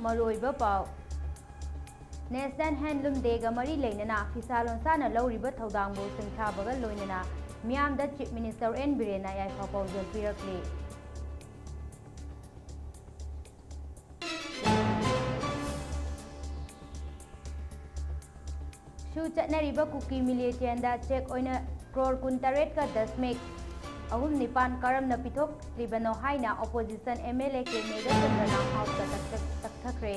मरोइबा पाव national handloom day गा मरी लेनना फिसा लोनसाना लौरिबा थौदांगबो सिंथाबगा लोइनना मियामदा चीफ मिनिस्टर एन बिरेना याइफा पाउजल पिरकले शू चटनरिबा कुकी मिलिटेंदा चेक ओइना क्रोर 18 का 10 मेक अहुम निपान करमना पिथोक लिबनो हाइना ऑपोजिशन एमएलए के मेगा चंद्रना हाउस का तकथखरे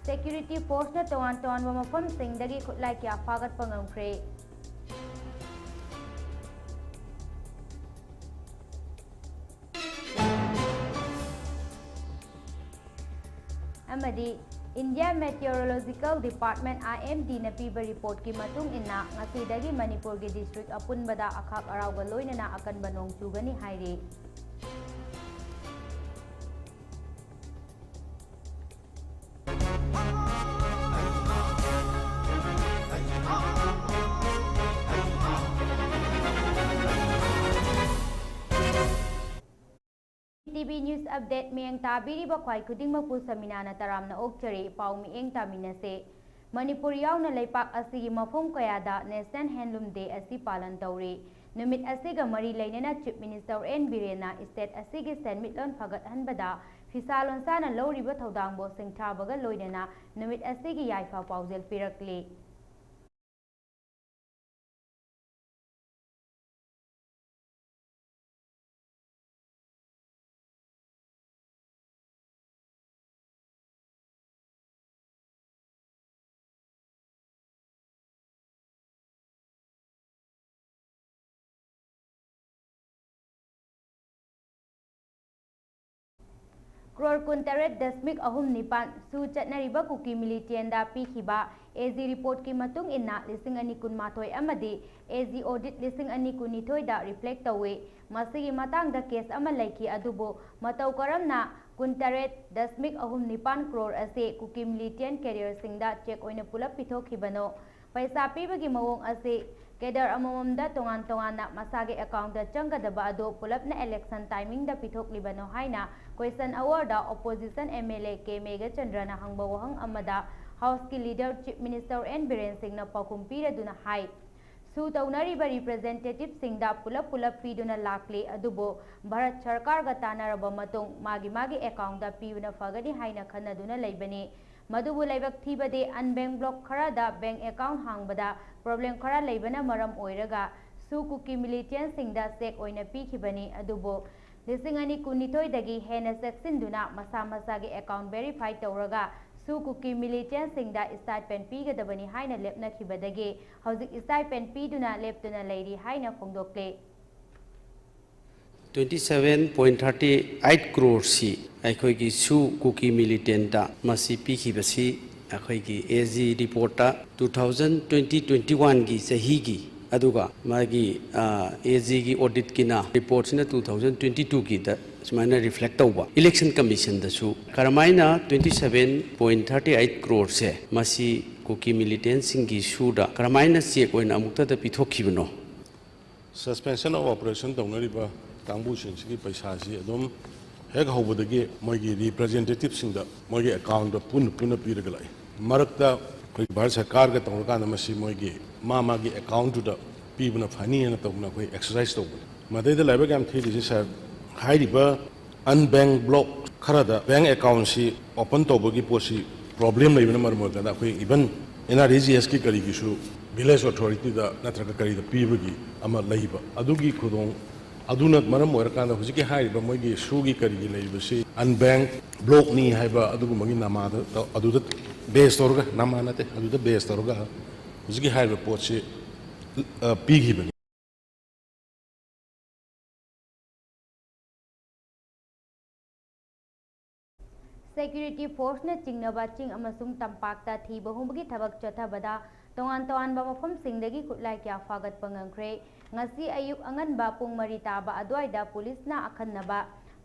सेक्यूरिटी फोर्स न तोवान तोवान मफम सिंगदगी खुलाई क्या फागत पंगमख्रे अमदी इंडिया मेटेरोलॉजिकल डिपार्टमेंट IMD न पीबा रिपोर्ट की मतुंग इन्ना ngasiदagi मणिपुर के डिस्ट्रिक्ट अपुनबदा अखाक अराउगा लोइनना अकनबा नोंग चुगनी हाइरे टीवी न्यूज़ अपडेट में ताबीरी बख्वाई खुदिंग मपु समीना न तरामना ओक्चरे पाउ मिएंग तामिनसे मणिपुर यावना लेपाक असिगी मफम कयादा नेशनल हैंडलूम डे असि पालन तौरे नुमित असिगा मरी लेनना चीफ मिनिस्टर एन बिरेना स्टेट असिगी सेनमिटलोन फगत हनबदा फिसालोनसाना लौरिबा थौदांगबो सिंथाबगा लोइनना नुमित असिगी याइफा पाउजल पिरकले क्रोर 18.9 सू चटनरिबा कुकी मिलिटेंदा पीखिबा एजी रिपोर्ट की मतुंग इन्ना 2012 अमदी एजी ऑडिट 2012 दा रिफ्लेक्ट तौवे मसिगी मतांगदा केस अमा लैखी अदुबो मतौ करमना 18.9 क्रोर असे cookie militant career सिंगदा check ओइना pull-up पिथोखिबनो पैसा पीबगी मवोंग असे केडर अमममदा तोंगान तोंगाना मसागे अकाउंट चंगदबा अदो पुलपना इलेक्शन टाइमिंग दा पिथोक्लिबनो हाइना क्वेश्चन अवर्डा ऑपोजिशन एमएलए के मेगा चंद्रना हंगबा वहंग अमदा हाउस की leader chief minister N Biren Singh न पाकुम पीरदुना हाई सू तौनरिबा रिप्रेजेंटेटिव सिंगदा पुलप पुलप पीदुना लाक्ले अदुबो भारत सरकार गा तानारबा मतुंग मागी अकाउंट दा पीबुना फगनी हाइना खन्नदुना लैबने मधुबु लैबक थीबदे अनबैंक ब्लॉक खरादा बैंक अकाउंट हांगबदा प्रॉब्लम खरा लैबना मरम ओइरगा सू कुकी मिलिटेंट सिंगदा चेक ओइना पीखिबनी अदुबो 2012 दगी हेना सेक्सिंदुना मसा मसागे अकाउंट वेरीफाई तौरगा सू कुकी मिलिटेंट सिंगदा स्टाइपेंड पीगदबनी हाइना लेपनखिबदगे हौजिक स्टाइपेंड पीदुना लेपतुना लैरी हाइना फोंदोक्ले 27.38 crore सी अखोगी सू कुकी मिलिटेंट मसी पीखिबसी अखोगी एजी रिपोर्ट 2020-21 की सही की अदुगा मागी एजी की ऑडिट किना रिपोर्ट सिना 2022 की द सुमाइना रिफ्लेक्ट तौबा इलेक्शन कमीशन दसु करमाइना 27.38 crore से मसी कुकी मिलिटेंट सिंह की सूदा करमाइना चेक ओइना अमुक्ता द पिथोखिबनो सस्पेंशन ऑफ ऑपरेशन तौनरिबा कांबुसिंगी पैसा हेक हौबदगी मोगी रिप्रेजेंटेटिव सिंगदा मोगी अकाउंट पुन पुन पीरग लाई मरकता कोई भारत सरकार का तौरकान मसी मोगी मागी अकाउंट दा पीबना फनी है तौना कोई एक्सरसाइज तौब मदैद लाइबक याम थी सर हाइरिबा अनबैंक ब्लॉक खरादा बैंक अकाउंट सी ओपन तौबगी पोसी प्रॉब्लम लेबना मरमोदा कोई इवन NREGS की करीगिसु विलेज अथॉरिटी दा नत्रका करी दा पीबगी अमा लैबा अदुगी खुदों अदुना मरम ओरकान हुजिके हाइबा मोगी सुगी करीगी लैबसी अनबैंक ब्लॉक नी हाइबा अदुगु मगी नामाद अदुदा बेस तौरगा नामा नते अदुदा बेस तौरगा हुजिके हाइबा पोछि पीगिबनी सेक्यूरिटी फोर्स ने चिंगनबा चिंग अमसुंग तंपाकता थी बहुबगी थबक चथबदा तोंगान तोंगानबा मफम सिंगदगी खुटलाई क्या फागत पंगंख्रे ngasi ayuk anganba pung mari taba adwaida police na akhanaba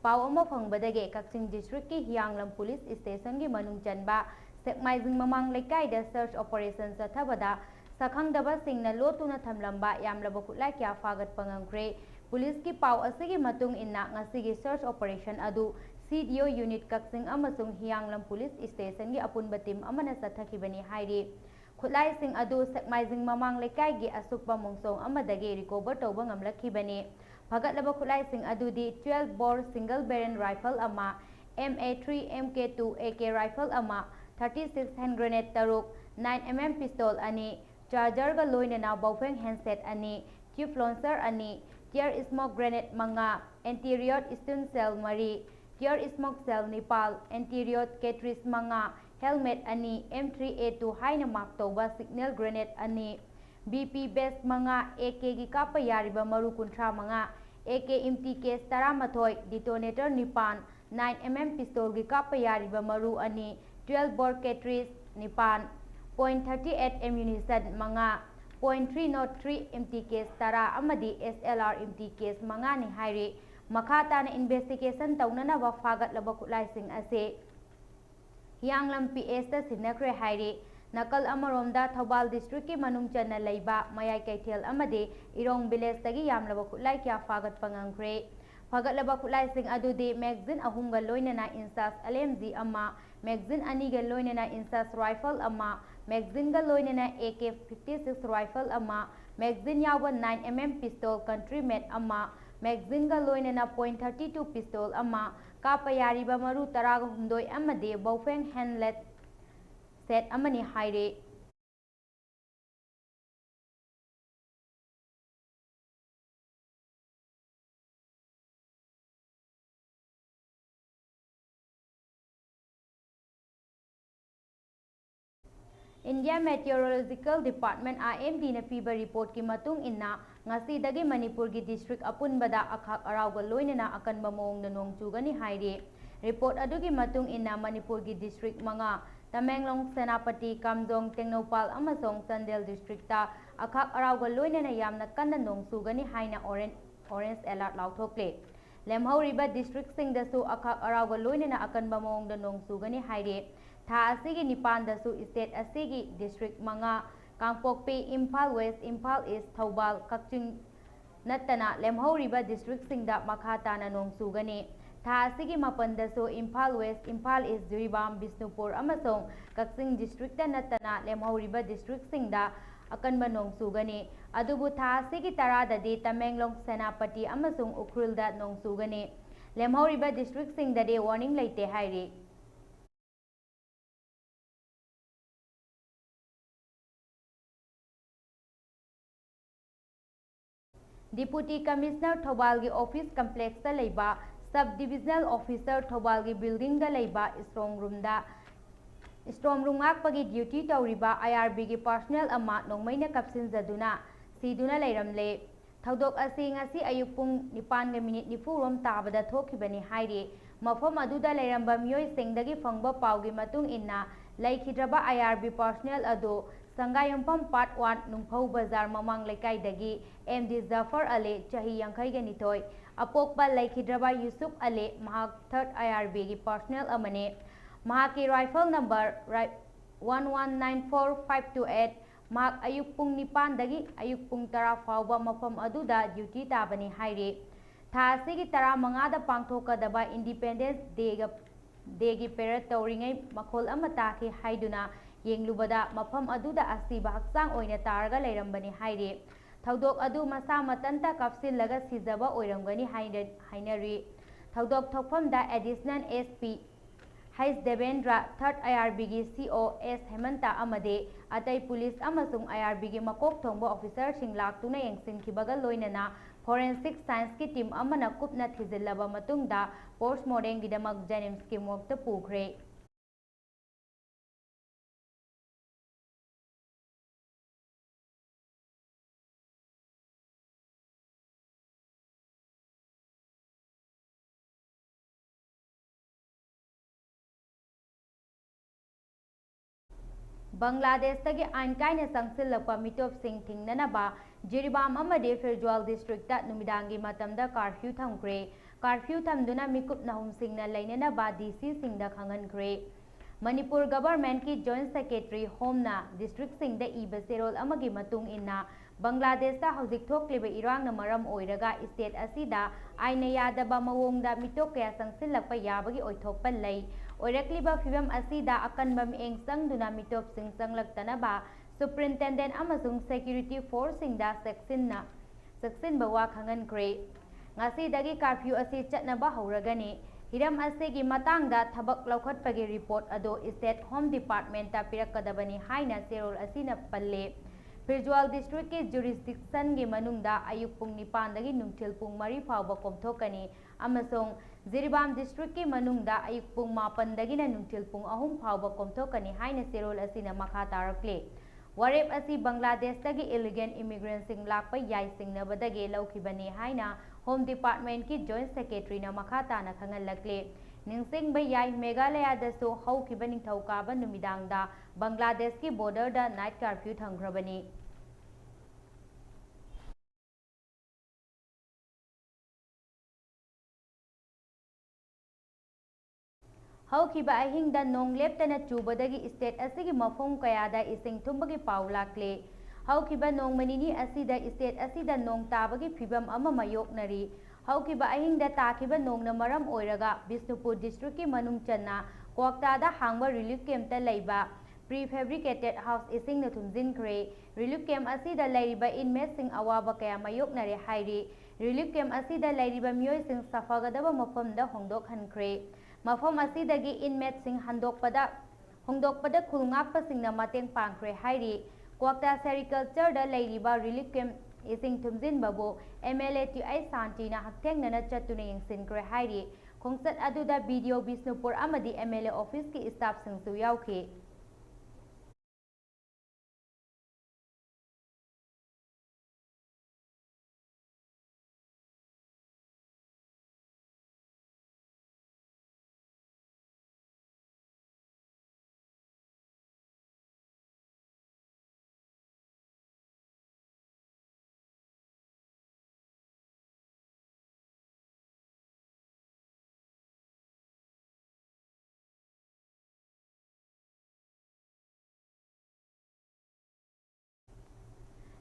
paw ama fangbadage Kakching district ki Hianglam police station gi manung chanba sekmaijing mamang lekai da search operation chathabada sakhangdabasingna lotuna thamlamba yamlaba khutlai kya fagatpa ngamkhre police ki pau asigi matung inna ngasigi search operation adu CDO unit kaksing amasung hianglam police station gi apunba team amana sathakibani hairi khutlai sing adu sekmaijing mamang lekai gi asukpa mungsong amadagi recover tawba ngamlakhibani phagatlaba khutlai sing adu di 12 bore single barrel rifle ama MA3 MK2 AK rifle ama 36 hand grenade taruk 9mm pistol ani charger ga loinana bawfeng handset ani tube launcher ani tear smoke grenade manga interior stun cell mari tear smoke cell nipal interior cartridge manga helmet ani M3A2 haina mark toba signal grenade ani BP base manga AK gi kapa yariba maru kuntra manga AK empty case taramathoi detonator nipan 9mm pistol gi kapa yariba maru ani 12 bore cartridge nipan .38 ammunition manga .303 empty case tara amadi SLR empty case manga ni hairi makhata na investigation taunana ba fagat laba khutlai sing ase hianglam PS ta sinakre hairi nakal amaromda Thobal district ki manung channa leiba mayai kaithel amade irong village tagi yamlaba khutlai kya fagat pangangkhre fagat laba khutlai sing adudi magazine ahumga loinana insas LMG amma magazine aniga loinana insas rifle amma magazine ga loinana AK56 rifle amma magazine yawa 9mm pistol country made amma magazine ga loinana .32 pistol amma kapa yariba maru taraga humdoi amade bawfeng handlet set amani haire India Meteorological Department IMD na piba report ki matung inna ngasi dagi Manipur gi district apunbada akhak arauga loinana akanba mawong na nong chugani haire report adugi matung inna Manipur gi district manga Tamenglong Senapati Kamdong Tengnopal amasong Sandel district ta akhak arauga loinana yamna kanna nong chugani haina orange alert lauthokle lemhauriba district sing dasu akhak arauga loinana akanba mawong na nong chugani haire tha asigi nipan dasu state asigi district manga Kangpokpi Imphal West Imphal East Thobal Kakching natana lemhauriba district singda makhata na nong sugani tha asigi mapan dasu Imphal West Imphal East Jiribam Bisnupur amasong Kakching district ta natana lemhauriba district singda akanba nong sugani adubu tha asigi taradadi Tamenglong Senapati amasong Ukhrulda nong sugani lemhauriba district singda de warning leite hairi Deputy Commissioner Thobal gi office complex ta leiba sub divisional officer Thobal gi building da leiba strong room ngakpagi duty tawriba IRB gi personnel ama nongmaina kapsin jaduna siduna leiramle thodok asi ngasi ayuk pung 9:40 rom tabada thokibani haire mafam aduda leiramba miyoi singdagi fangba pawgi matung inna laikhidraba IRB personnel ado Sangayumpam Part 1 Nungphau Bazar Mamang Lekai dagi MD Zafar Ali Chahi Yankai Ganitoy Apokpa Laikhidraba Yusuf Ali Mahak 3rd IRB gi personnel amane Mahaki rifle number 1194528 Mahak ayukpung nipan dagi ayukpung tara fawba mafam aduda duty tabani haire tha asigi tara mangada pangthokadaba Independence Day gi parade tawringai makhol amata ki haiduna yenglubada mafam aduda asiba haksang oina targa leirambani haire thodok adu masa matanta kapsil laga sijaba oiramgani hainari thodok thokfamda additional SP Hais Devendra 3rd IRB gi CO S Hemanta amade atai police amasung IRB gi makok thongba officer sing laktuna yengsin khibaga loinana forensic science ki team amana kupna thizillaba matungda postmortem gidamak Janims ki mokta pukhre Bangladesh tagi ain kaina sangsilakpa mitop sing thingnanaba Jiribam amade Firjwal district ta numidangi matamda curfew thamkre curfew thamduna mikup nahum singna lainanaba DC singda khangankre Manipur government ki joint secretary home na district sing da iba serol amagi matung inna Bangladesh ta hauzik thokliba irang na maram oiraga state asida aina yadaba mawong da mitok kaya sangsilakpa yabagi oithokpan lay oirakliba fibam asida akanba mieng sangduna mitop sing sanglaktanaba superintendent amasung security force sing da seksin bawa khangan kre ngasi dagi curfew asi chatnaba hauragani hiram asigi matangda thabak laukhatpagi report ado state home department ta pirakadabani haina serol asina palle Firjwal district ke jurisdiction ge manungda ayuk pung nipan dagi nungthil pung mari fawba komthokani amasong Jiribam district ke manungda ayuk pung mapan dagi na nungthil pung ahum fawba komthokani haina serol asina makha tarakle warep asi Bangladesh dagi illegal immigrants sing lakpa yai sing na badage laukibani haina Home Department ki Joint Secretary na makha tana khangalakle ningsing bayai Meghalaya dasu haukiba ningthaukaaba numidangda Bangladesh ki border da night curfew thangrabani haukiba ahingda nong leptana chubadagi state asigi mafong kayada ising thumbagi paulakle haukiba nong manini asida state asida nong tabagi phibam ama mayoknari haukiba ahingda takiba nong na maram oiraga Bisnupur district ki manung channa Kwakta da hangba relief camp ta leiba prefabricated house ising na thumjin kre relief camp asida leiriba inmates sing awaba kaya mayoknare hairi relief camp asida leiriba miyoi sing safagadaba mafam da hongdok hankre mafam asidagi inmates sing hongdokpada khulngakpa sing na mateng pangkre hairi Kwakta sericulture da leiriba relief camp ising thumjin babu MLA TI Santi na hakteng na chatuna yingsin kre hairi khongchat aduda video Bisnupur amadi MLA office ki staff sing su yauke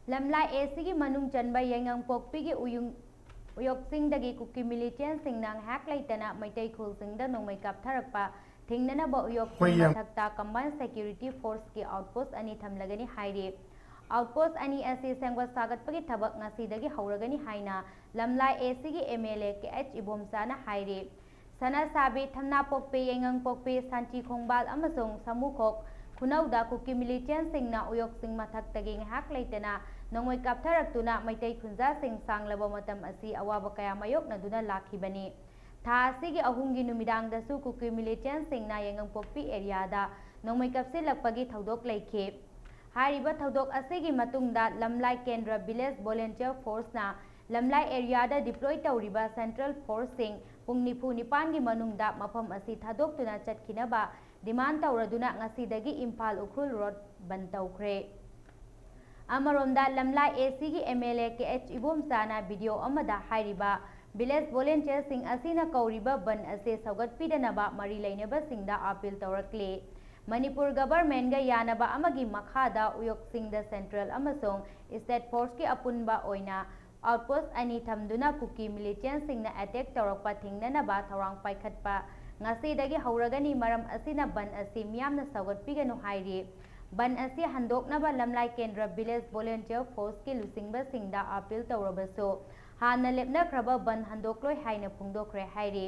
Lamlai ACG manung chanba yangang pokpi gi uyok sing dagi kuki militant sing nang hak laitana maitai khul sing da nong mai kap tharakpa thingnana ba uyok sing mathakta combined security force ki outpost ani thamlagani haire outpost ani ase sangwa sagat pagi thabak ngasi dagi hauragani haina lamlai ACG MLA KH ibomsana haire sana sabi thamna pokpe yangang pokpe sanchi khongbal amasong samukhok khunauda kuki militant sing na uyok sing mathak tagi hak laitana nongoi kaptharaktuna maitai khunja sing sanglaba matam asi awaba kaya mayokna duna lakhibani tha asigi ahumgi numidang dasu kuki militant sing na yangang pokpi area da nongoi kapsilakpagi thodok leikhe hariba thodok asigi matungda lamlai kendra village volunteer force na lamlai area da deploy tawriba central force sing pung nipu nipangi manungda mafam asi thadoktuna chatkinaba demand tawraduna ngasidagi Imphal Ukhul Road bantawkhre Amaronda lamlai ACG MLA KH ibomsana video amada hairiba village volunteer sing asina kauriba ban ase saugat pidanaba mari lainaba singda appeal tawrakle Manipur government ga yanaba amagi makhada uyok singda central amasong state force ki apunba oina outpost ani thamduna kuki militant singna attack tawrakpa thingnanaba thawrang paikhatpa ngasi dagi hauragani maram asina ban asi miyamna saugat piganu hairi ban asi handoknaba lamlai kendra village volunteer force ki lusingba singda appeal tawrabaso hana lepnakraba ban handokloi haina phungdokre hairi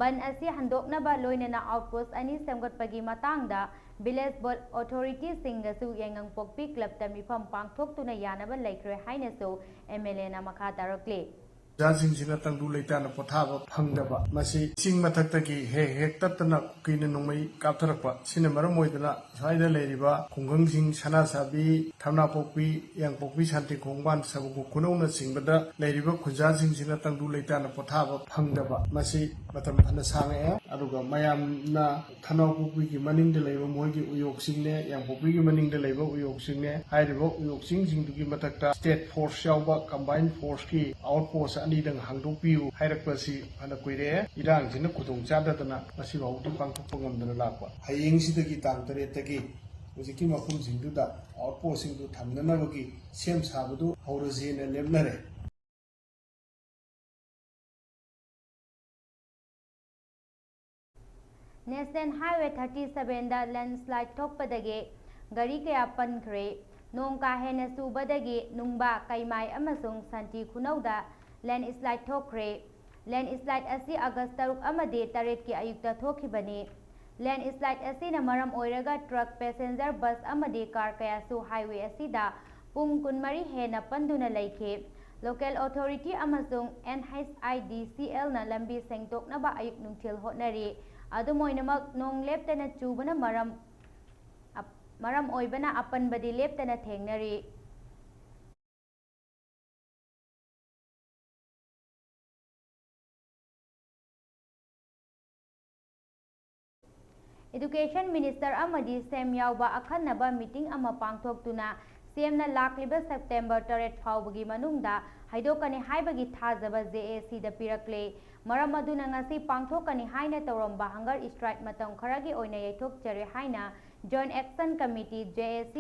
ban asi handoknaba loinana outpost ani samgatpagi matangda village authority singasu yangang pokpi club ta mifam pangthoktuna yanaba laikre haina so MLA na makha tarakle Jansing sina tangdu leitana pothaba phangdaba masi sing mathakta ki hek tatna kina nongmai kaptharakpa sina maram moidana saida leiriba khunggang sing sana sabi thamna pokpi yang pokpi santi khongban sabu kunona singbada leiriba khunja sing sina tangdu leitana pothaba phangdaba masi matam phana sange aduga mayam na thana pokpi ki maning de leiba moigi uyok singne yang pokpi ki maning de leiba uyok singne hairiba uyok sing du ki mathakta state force yauba combined force ki outpost class अनीदंग हांगदोकपियु हाइरकपसि अन कुइरे इरांगसिना खुदोंग चाददना मसिबाउदि पांथोकप ngamdana lakpa hayengsidagi tang 8 tagi hojiki mafumsingduda outpostingdu thamnanabagi sem sabadu haurajena lemnare National Highway 37 da landslide thokpadagi gari kaya pankre nong ka hena subadagi nungba kaimai amasung santi khunauda landslide thokre landslide asi August 3 amadi 8 ki ayukta thokhibani landslide asi na maram oiraga truck passenger bus amadi car kaya su highway asida pung kunmari hena panduna laike local authority amasung NHIDCL na lambi sengtoknaba ayuk nungthil hotnari adumoinamak nong leptana chubana maram oibana apanbadi leptana thengnari Education Minister amadi sem yauba akhanaba meeting ama pangthoktuna semna lakliba September 3 faubagi manungda haidokani haibagi thajaba JAC da pirakle maram aduna ngasi pangthokani haina tawramba hunger strike matam kharagi oina yaithokjare haina Joint Action Committee JAC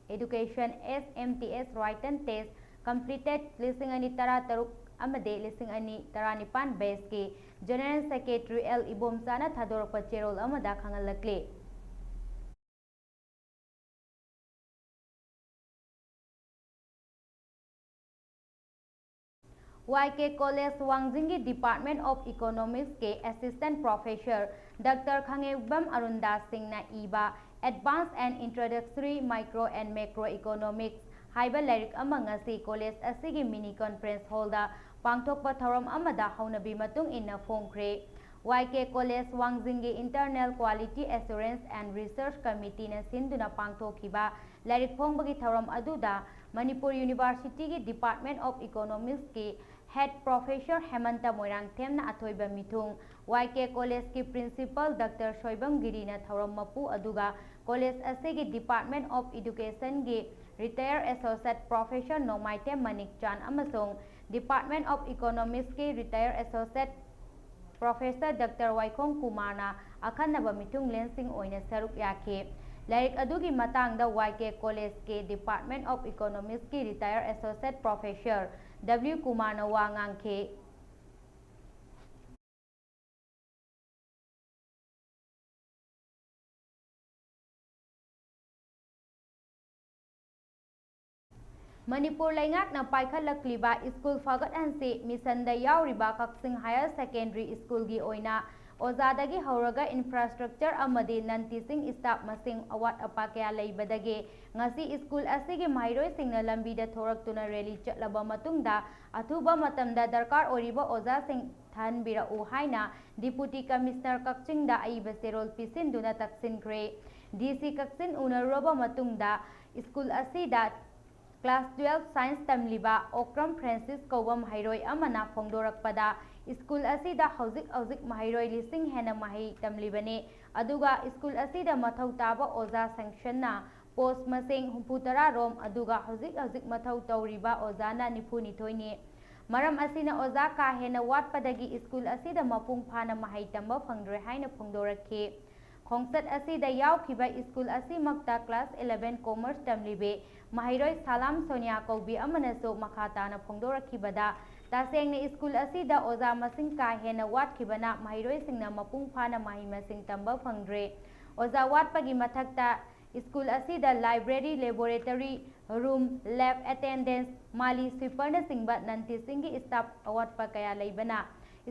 Education SMTS written test completed lisingani taruk amade lisingani taranipan base ki General Secretary L Ibomsana thadorpa cherol amada khangalakle YK College Wangjingi Department of Economics ke Assistant Professor Dr. Khangebam Arunda Singh na iba Advanced and Introductory Micro and Macroeconomics haiba lyric amanga si college asigi mini conference hall da pangthokpa thoram amada haunabi matung inna phongkhre YK College Wangjingi Internal Quality Assurance and Research Committee na sinduna pangthokhiba lyric phongbagi thoram aduda Manipuri University ki Department of Economics ki Head Professor Hemanta Moirang Themna athoiba mithung YK College ki Principal Dr. Shoibam Giri na thoram mapu aduga College asigi Department of Education ki Retired Associate Professor Nomaite Manik Chan amasung Department of Economics ki Retired Associate Professor Dr. Waikhong Kumar na akhanaba mithung lensing oina saruk yakhe Lyric adugi matangda YK College ke Department of Economics ki Retired Associate Professor W Kumar na wangangkhe Manipur laingak na paikhalakliba school fagat ansi mission da yauriba Kaksing Higher Secondary School gi oina ozadagi hauraga infrastructure amadi non-teaching staff masing awat apa kaya laibadagi ngasi school asigi mairoi singna lambi da thoraktuna rally chatlaba matungda athuba matamda darkar oriba oza sing thanbira u haina Deputy Commissioner Kaksing da aiba serol pisinduna taksinkhre DC Kaksin unaroba matungda school asida Class 12 Science tamliba Okram Francis Kowam Hairoi amana phongdorakpada school asida hauzik mahairoi lising hena mahai tamlibane aduga school asida mathau taba oza sanction na post masing 63 rom aduga hauzik mathau tauriba ozana 92 ni maram asina oza ka hena watpadagi school asida mapung phana mahai tamba phangdre haina phongdorakhe Khongsat asida yaukhiba school asimakta class 11 commerce tamlibe mahairoi Salam Sonia Kaubi amanaso makhata na phongdorakhibada tasengni school asida oza masing ka hena watkhibana mahairoi singna mapung phana mahi masing tamba phangdre oza watpagi mathakta school asida library laboratory room lab attendance mali sweeper na singba nanti singi staff awatpa kaya laibana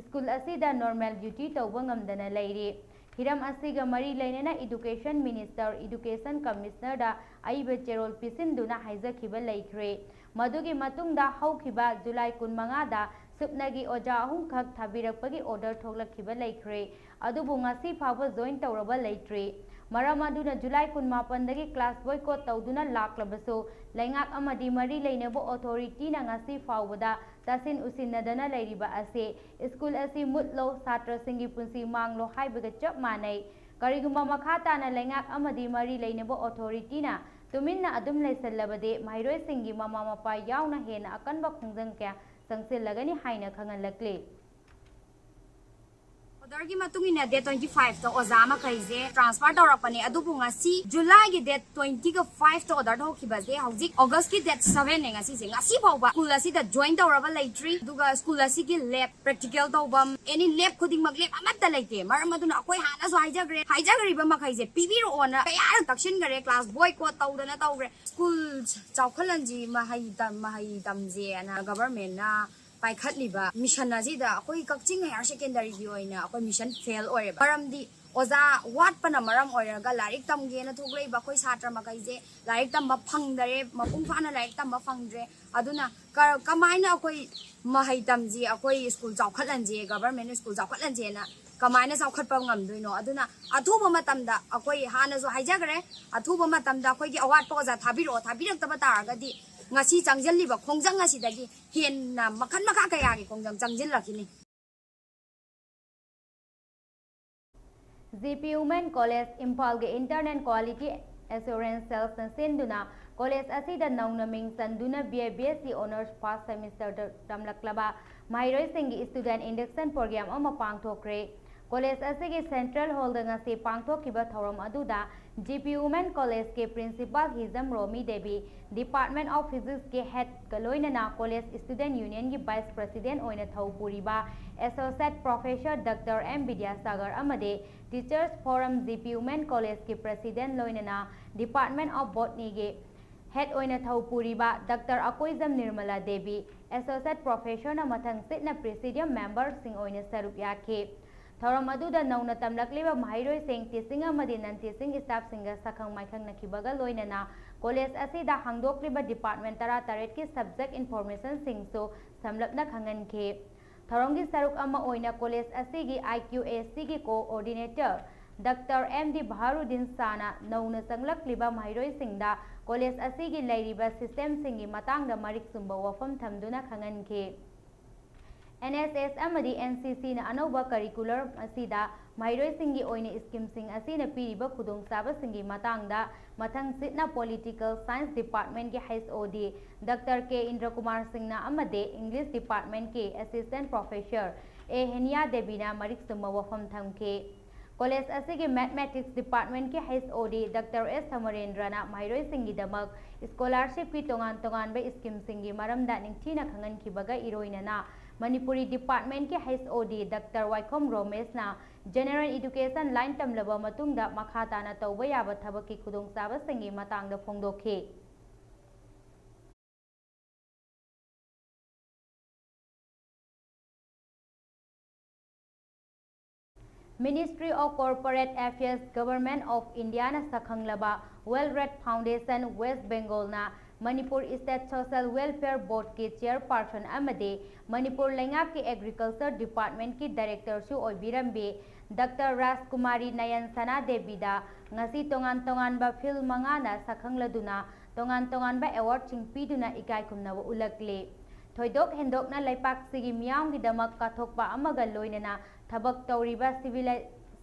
school asida normal duty tawba ngamdana lairi Hiram asiga mari lainana Education Minister Education Commissioner da aiba cherol pisinduna haizakhiba laikre madugi matungda haukhiba July 15 da supnagi oja ahum khak thabirakpagi order thoklakhiba laikre adubu ngasi phaba join tawraba laitre maram aduna July 18 dagi class boycott tawduna laklabaso laingak amadi mari lainabo authority na ngasi phawada tasin usinnadana lairiba ase school asi mutlo satra singi punsi manglo haibaga chap manai kariguma makhata na laingak amadi mari lainabo authority na tuminna adum laisallabade mairoi singi mama mapa yauna hena akanba khungjang kya ꯆꯪꯁꯤꯜꯂꯒꯅꯤ ꯍꯥꯏꯅ ꯈꯪꯍꯜꯂꯛꯂꯤ order की मतुंगिना date 25 तो ओजा मखैजे transfer तौरपने अदुबु ngasi जुलाई की date 20 का 5 तो order होखिबजे हौजिक अगस्त की date 7 ने ngasi से ngasi फाउबा स्कूल असि द जॉइन तौरबा लेट्री दुगा स्कूल असि की लैब प्रैक्टिकल तौबम एनी लैब खुदिंग मक लैब अमत लेते मरम अदुना अकोय हाना सो हाइजागरिबा मखैजे पीबीरो ओना कया तक्सिन गरे क्लास बॉयकॉट तौदना तौग्रे स्कूल चावखलंजी महै तमजे ना गवर्नमेंट ना पाइखटलिबा मिशन अजिदा अकोई कक्चिंग हायर सेकेंडरी की ओइना अकोई मिशन फेल ओरे मरमदी ओजा वाटपना मरम ओइरगा लारिक तमगेना थोग्रेबा अकोई छात्र मकैजे लारिक तम फंगदरे मपुंग फाना लारिक तम फंगद्रे अदुना कमाइना अकोई महै तमजी अकोई स्कूल चावखलंजे गवर्नमेंट स्कूल चावखलंजे ना कमाइना चावखटपा ngamdoino aduna athuba matamda akoi hana jo haijagre athuba matamda akoi gi awat poza thabirak taragadi ngasi changjaliba khongjang asidagi henna makhan makha kaya gi khongjang changjil rakini GP Women College Impal ge Internet Quality Assurance Self Senduna College asida nauna ming sanduna BSc Honors First Semester tamlaklaba mairoi singi student induction program ama pangthokre College asigi Central Hall da ngasi pangthokiba thorom aduda GP Women College ke Principal Hizam Romi Devi Department of Physics ke Head Kaloinana College Student Union ki Vice President oina Thaupuriba Associate Professor Dr. M. Vidyasagar amade Teachers Forum GP Women College ki President loinana Department of Botany ke Head oina Thaupuriba Dr. Akoizam Nirmala Devi Associate Professor na mathang sitna Presidium Member sing oina sarup yakhe Thorom aduda nauna tamlakliba mahairoi sing teaching amadi non teaching staff singa sakhang maikhang nakibaga loinana college asida hangdokliba department tara taret ki subject information sing so samlapna khangankhe Thoromgi saruk ama oina college asigi IQAC ki coordinator Dr. M.D. Baharudin Sana nauna sanglakliba mahairoi singda college asigi lairiba system singi matangda marik sumba wafam thamduna khangankhe NSS amadi NCC na anauba curricular asida mairoi singi oina scheme sing asina piriba khudong saba singi matangda mathang sitna political science department ke HOD Dr. K Indra Kumar Singh na amade English department ke assistant professor A Henia Devina marik summa wafam thamke College asigi mathematics department ke HOD Dr. S Samarendra na mairoi singi damak scholarship ki tongan ba scheme singi maramda ningthina khangan kibaga iroina na Manipuri Department ke HOD Dr. Waikhom Romesh na General Education line tamlaba matungda makhata na tauba yaba thabaki khudong saba singi matangda phongdokhe Ministry of Corporate Affairs Government of India na sakhanglaba Well-Read Foundation West Bengal na Manipur State Social Welfare Board के chairperson amade Manipur Lengap के Agriculture Department की Director su oibirambe Dr. Rajkumari Nayan Sana Devida ngasi tongan ba film mangana sakhangladuna tongan ba award chingpiduna ikai kumnawa ulakle thoidok hendok na laipak sigi miyam gi damak kathokpa amaga loinana thabak tauriba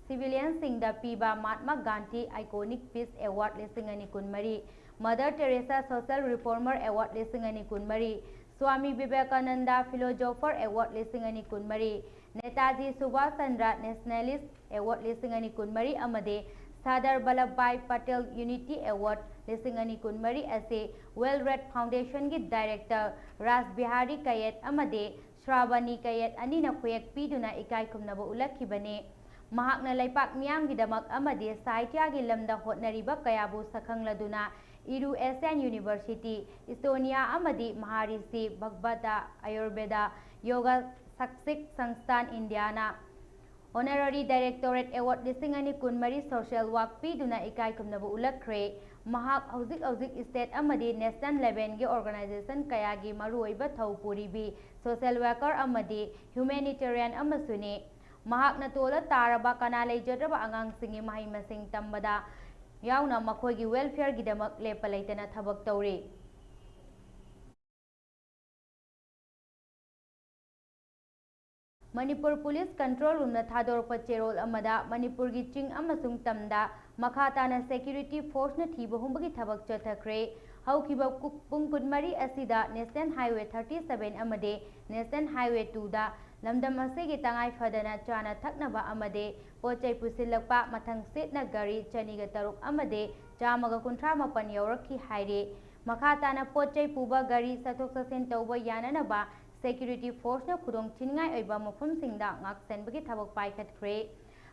civilian singda piba Mahatma Gandhi Iconic Peace Award lesingani kunmari Mother Teresa Social Reformer Award lesingani kunmari Swami Vivekananda Philosopher Award lesingani kunmari Netaji Subhash Chandra Nationalist Award lesingani kunmari amade Sardar Vallabhbhai Patel Unity Award lesingani kunmari ase Well-Read Foundation ki Director Raj Bihari Kayat amade Shravani Kayat anina khoyak piduna ikai kumnaba ulakhibane mahakna laipak miyam gi damak amade sahitya gi lamda hotnariba kayabu sakhangladuna Iru Asian University Estonia amadi Maharishi Bhagavata Ayurveda Yoga Saksik Sangstan Indiana Honorary Directorate Award lisingani kunmari social work piduna ikai kumnabu ulakre mahak hauzik state amadi national level ge organization kaya gi maruoiba thaupuribi social worker amadi humanitarian amasune mahak na tola taraba kana leijadraba angang singi mahai masing tambada yauna makhoigi welfare gi damak lepa leitana thabak tawre Manipur Police Control Room na thadorpa cherol amada Manipur gi ching amasung tamda makhata na security force na thiba humbagi thabak chathakre ꯍꯧꯈꯤꯕ ꯄꯨꯡ ꯀꯨꯟꯃꯔꯤ ꯑꯁꯤꯗ national highway 37 ꯑꯃꯗꯤ national highway 2ꯗ ꯂꯝꯗꯝ ꯑꯁꯤꯒꯤ ꯇꯉꯥꯏ ꯐꯗꯅ ꯆꯥꯅ ꯊꯛꯅꯕ ꯑꯃꯗꯤ ꯄꯣꯠꯆꯩ ꯄꯨꯁꯤꯜꯂꯛꯄ ꯃꯊꯪ ꯁꯤꯠꯅ ꯒꯥꯔꯤ 203 ꯑꯃꯗꯤ 138 ꯌꯧꯔꯛꯈꯤ ꯍꯥꯏꯔꯤ ꯃꯈꯥ ꯇꯥꯅ ꯄꯣꯠꯆꯩ ꯄꯨꯕ ꯒꯥꯔꯤ ꯆꯠꯊꯣꯛ ꯆꯠꯁꯤꯟ ꯇꯧꯕ ꯌꯥꯅꯅꯕ ꯁꯦꯀ꯭ꯌꯨꯔꯤꯇꯤ ꯐꯣꯔꯁꯅ ꯈꯨꯗꯣꯡꯊꯤꯅꯤꯡꯉꯥꯏ ꯑꯣꯏꯕ ꯃꯐꯝꯁꯤꯡꯗ ꯉꯥꯛꯁꯦꯟꯕꯒꯤ ꯊꯕꯛ ꯄꯥꯏꯈꯠꯈ꯭ꯔꯦ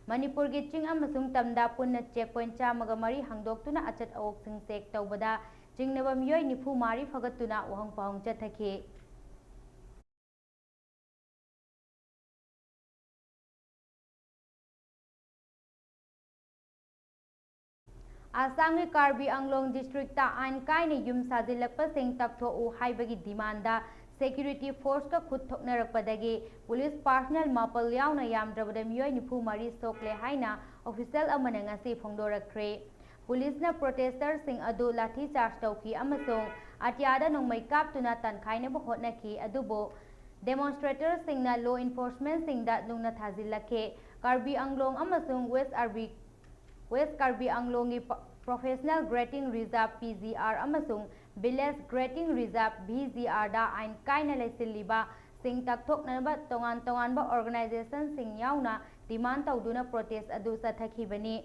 ꯃꯅꯤꯄꯨꯔꯒꯤ ꯆꯤꯡ ꯑꯃꯁꯨꯡ ꯇꯝꯗ ꯄꯨꯟꯅ ꯆꯦꯛ ꯄꯣꯏꯟꯠ 103 ꯍꯥꯡꯗꯣꯛꯇꯨꯅ ꯑꯆꯠ ꯑꯋꯣꯛꯁꯤꯡ ꯆꯦꯛ ꯇꯧꯕꯗ ꯆꯤꯡꯅꯕ ꯃꯤꯑꯣꯏ 94 ꯐꯒꯠꯇꯨꯅ ꯋꯥꯍꯪ ꯄꯥꯎꯍꯪ ꯆꯠꯊꯈꯤ आसाम के कार्बी आंगलोंग डिस्ट्रिक्ट आइन कायने युम साजिल्लकपसिंग तकथोउ हाइबगी डिमांड सेक्यूरिटी फोर्स का खुद थोकनरकपदगी पुलिस पर्सनल मापल यावना यामद्रबद मियोय 94 सोकले हाइना ऑफिशियल अमने ngasi फोंदोरखरे पुलिसना प्रोटेस्टर सिंह अदु लाठी चार्ज तौकी अमसोंग अत्यादा नोंमै कापतुना तनखाइनब होटनकी अदुबो डेमोन्स्ट्रेटर सिंगना लॉ इन्फोर्समेंट सिंगदा लुंगना थाजिल्लखे कार्बी आंगलोंग अमसोंग वेस्ट कार्बी आंगलोंग की प्रोफेशनल ग्रेटिंग रिजर्व PGR अमसोंग विलेज ग्रेटिंग रिजर्व VGR दा आइन कायना लेसिल्लिबा सिंग तकथोकनबा तोंगान तोंगानबा ऑर्गेनाइजेशन सिंग यावना डिमांड तौदुना प्रोटेस्ट अदु चथखिबनी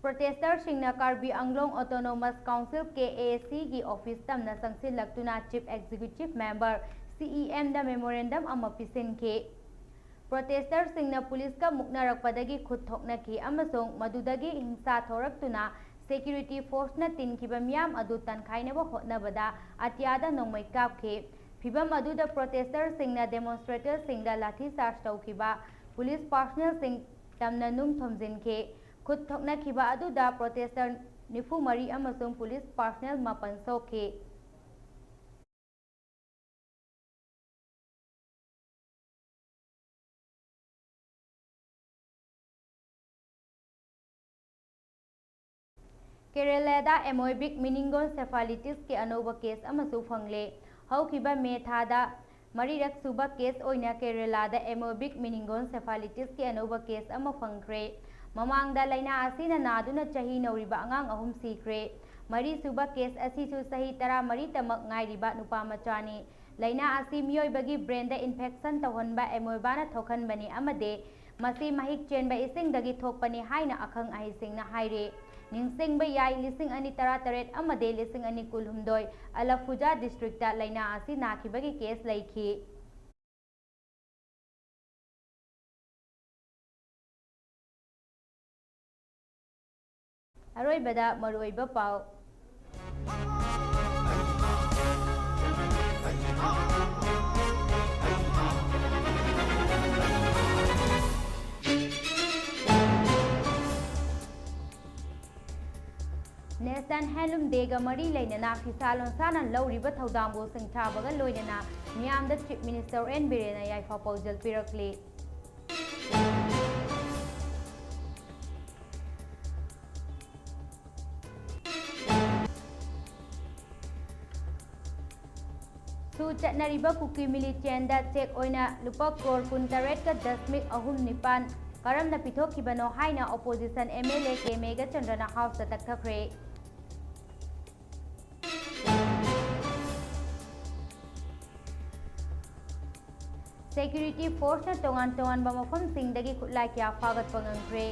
प्रोटेस्टर सिंगना Karbi Anglong autonomous council KAC की ऑफिस तमना संगसिल्लक्तुना चीफ एग्जीक्यूटिव मेंबर CEM दा मेमोरेंडम अमा पिसिनखे प्रोटेस्टर सिंगना पुलिस का मुक्नरकपदगी खुद थोकनखी अमसोंग मदुदगी हिंसा थोरक्तुना सेक्यूरिटी फोर्स न तिनखिबा मियाम अदु तनखाइनबा होटनबदा अत्यादा नोंमै कापखे फिबम अदुदा प्रोटेस्टर सिंगना डेमोन्स्ट्रेटर सिंगदा लाठी चार्ज तौखिबा पुलिस पर्सनल सिंग तमना नुंग थोमजिनखे खुद थोकनखिबा अदुदा प्रोटेस्टर 94 अमसोंग पुलिस पर्सनल 9 सोखे केरला एमोइबिक मेनिंगोसेफालिटिस के अनोब केस अमसु फंगले हौखिबा मे थादा मरीरक सुबा केस ओइना केरला एमोइबिक मेनिंगोसेफालिटिस के अनोब केस अम फंगख्रे ममांगदा लैना असिना नादुना चही नौरिबा अंगांग अहुम सीख्रे मरी सुबा केस असिसु सही 13 तमक ngairiba नुपा मचानी लैना असि मियोइबगी ब्रेन इन्फेक्शन तौहनबा एमोइबाना थोखनबनी अमदे मसी महिक चेनबा इसिंगदगी थोकपनी हाइना अखंग अहिसिंगना हाइरे निंगसिंगबा याई 2018 अमदे 2019 अलफुजा डिस्ट्रिक्ट लैना असि नाखिबगी केस लैखी अरोइबदा मरुइबा पाउ नेशनल हैंडलूम डेगा मरी लेना फिसा लोनसाना लौरिबा थौदांबो सिंथाबगा लोइना मियामदा चीफ मिनिस्टर एन बिरेना याइफा पौजल पिरकले सु चटनरिबा कुकी मिलिटेंदा चेक ओइना लुपा करोड़ 19.39 करमना पिथोखिबनो हाइना ऑपोजिशन MLA के मेगा चंद्रना हाउस तकथख्रे सेक्यूरिटी फोर्स न तोंगान मफम सिंगदगी खुलाई क्या फागत पंगंख्रे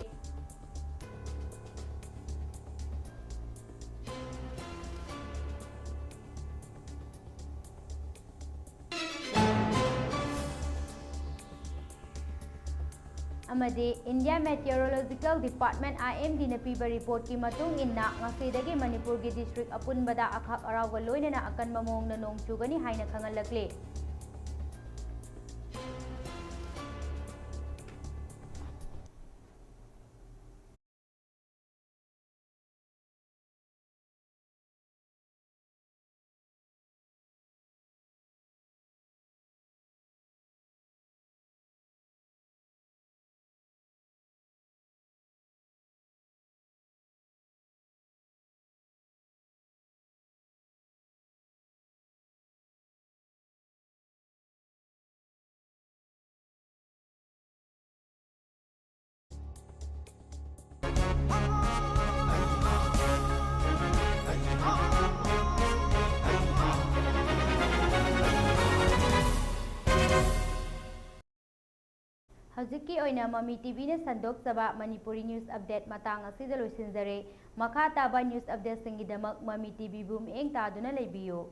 इंडिया मेटेरोलॉजिकल डिपार्टमेंट IMD न पीबा रिपोर्ट की मतुंग इन्ना ngasiदगी मणिपुर की डिस्ट्रिक्ट अपुनबदा अखाक अरावगा लोइनना अकन ममोंग नोंग चुगनी हाइना खंगलकले Hajiki oina Mami TV ne sandok saba Manipuri News Update matang asida loisinjare makha taba news update singidamak Mami TV boom eng taduna lebiyo.